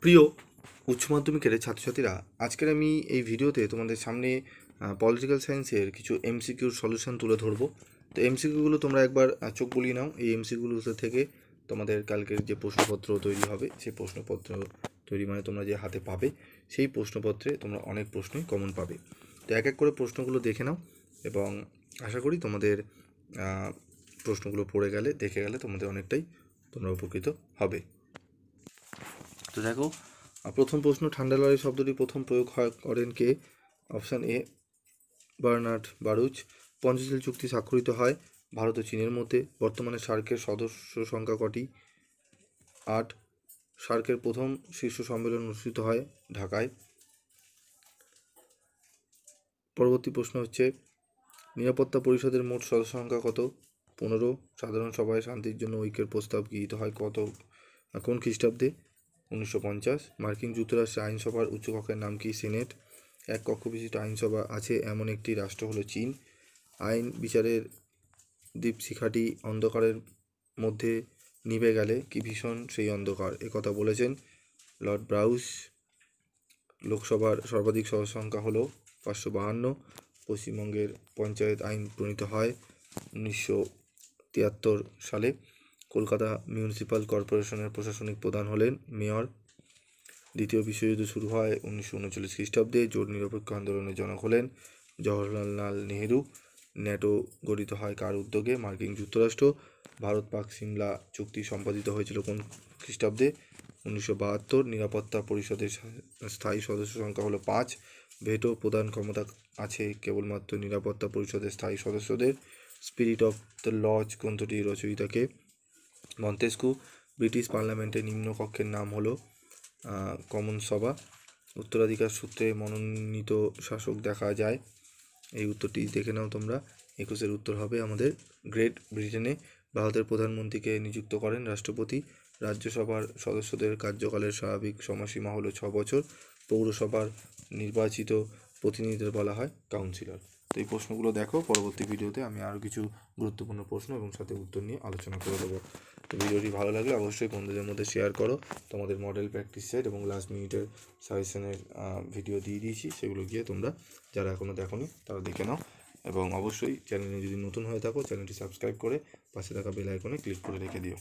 প্রিয় উচ্চ মাধ্যমিকের ছাত্রছাত্রীরা, আজকের আমি এই ভিডিওতে তোমাদের সামনে পলিটিক্যাল সায়েন্সের কিছু এমসিকিউর সলিউশন তুলে ধরবো। তো এমসিকিউগুলো তোমরা একবার চোখ বুলিয়ে নাও। এই এমসিকিউগুলো থেকে তোমাদের কালকের যে প্রশ্নপত্র তৈরি হবে, সেই প্রশ্নপত্র তৈরি মানে তোমরা যে হাতে পাবে, সেই প্রশ্নপত্রে তোমরা অনেক প্রশ্নই কমন পাবে। তো এক এক করে প্রশ্নগুলো দেখে নাও এবং আশা করি তোমাদের প্রশ্নগুলো পড়ে গেলে দেখে গেলে তোমাদের অনেকটাই তোমরা উপকৃত হবে। তো দেখো, প্রথম প্রশ্ন, ঠান্ডা লড়াই শব্দটি প্রথম প্রয়োগ করেন কে? Option A Bernard Baruch. Panchsheel চুক্তি স্বাক্ষরিত হয় ভারত ও চীনের মধ্যে। বর্তমানে সার্কের সদস্য সংখ্যা কটি? 8। সার্কের প্রথম শীর্ষ সম্মেলন অনুষ্ঠিত হয় ঢাকায়। পরবর্তী প্রশ্ন হচ্ছে, নিরাপত্তা পরিষদের মোট সদস্য সংখ্যা কত? 15। সাধারণ সভায় শান্তির জন্য ঐক্যের প্রস্তাব গৃহীত হয় কোন খ্রিস্টাব্দে? 1950। মার্কিন যুক্তরাষ্ট্রের আইনসভার উচ্চকক্ষের নাম কি? সিনেট। এক কক্ষ বিশিষ্ট আইনসভা আছে এমন একটি রাষ্ট্র হলো চীন। আইন বিচারের দীপশিখাটি অন্ধকারের মধ্যে নিভে গেলে কি ভীষণ সেই অন্ধকার, একথা বলেছেন লর্ড ব্রাউস। লোকসভার সর্বাধিক সদস্য সংখ্যা হলো 552। পশ্চিমবঙ্গের পঞ্চায়েত আইন প্রণীত হয় 1973 সালে। কলকাতা মিউনিসিপ্যাল কর্পোরেশনের প্রশাসনিক প্রধান হলেন মেয়র। দ্বিতীয় বিশ্বযুদ্ধ শুরু হয় 1939 খ্রিস্টাব্দে। জোট নিরপেক্ষ আন্দোলনের জনক হলেন জওহরলাল নেহেরু। ন্যাটো গঠিত হয় কার উদ্যোগে? মার্কিন যুক্তরাষ্ট্র। ভারত পাক সিমলা চুক্তি সম্পাদিত হয়েছিল কোন খ্রিস্টাব্দে? 1972। নিরাপত্তা পরিষদের স্থায়ী সদস্য সংখ্যা হলো 5। ভেটো প্রদান ক্ষমতা আছে কেবলমাত্র নিরাপত্তা পরিষদের স্থায়ী সদস্যদের। স্পিরিট অফ দ্য লজ গ্রন্থটির রচয়িতাকে? মন্তেস্কু। ব্রিটিশ পার্লামেন্টের নিম্নকক্ষের নাম হলো কমন সভা। উত্তরাধিকার সূত্রে মনোনীত শাসক দেখা যায়? এই উত্তরটি দেখে নাও তোমরা। 21-এর উত্তর হবে আমাদের গ্রেট ব্রিটেনে ভারতের প্রধানমন্ত্রীকে নিযুক্ত করেন রাষ্ট্রপতি। রাজ্যসভার সদস্যদের কার্যকালের স্বাভাবিক সময়সীমা হলো 6 বছর। পৌরসভার নির্বাচিত প্রতিনিধিদের বলা হয় কাউন্সিলর। তো এই প্রশ্নগুলো দেখো, পরবর্তী ভিডিওতে আমি আরও কিছু গুরুত্বপূর্ণ প্রশ্ন এবং সাথে উত্তর নিয়ে আলোচনা করে দেবো। তো ভিডিওটি ভালো লাগলে অবশ্যই বন্ধুদের মধ্যে শেয়ার করো। তোমাদের মডেল প্র্যাকটিস সেট এবং লাস্ট মিনিটের সাজেশনের ভিডিও দিয়ে দিয়েছি, সেগুলো গিয়ে তোমরা যারা এখনও দেখোনি তারা দেখে নাও। এবং অবশ্যই চ্যানেলে যদি নতুন হয়ে থাকো, চ্যানেলটি সাবস্ক্রাইব করে পাশে থাকা বেল আইকনে ক্লিক করে রেখে দিও।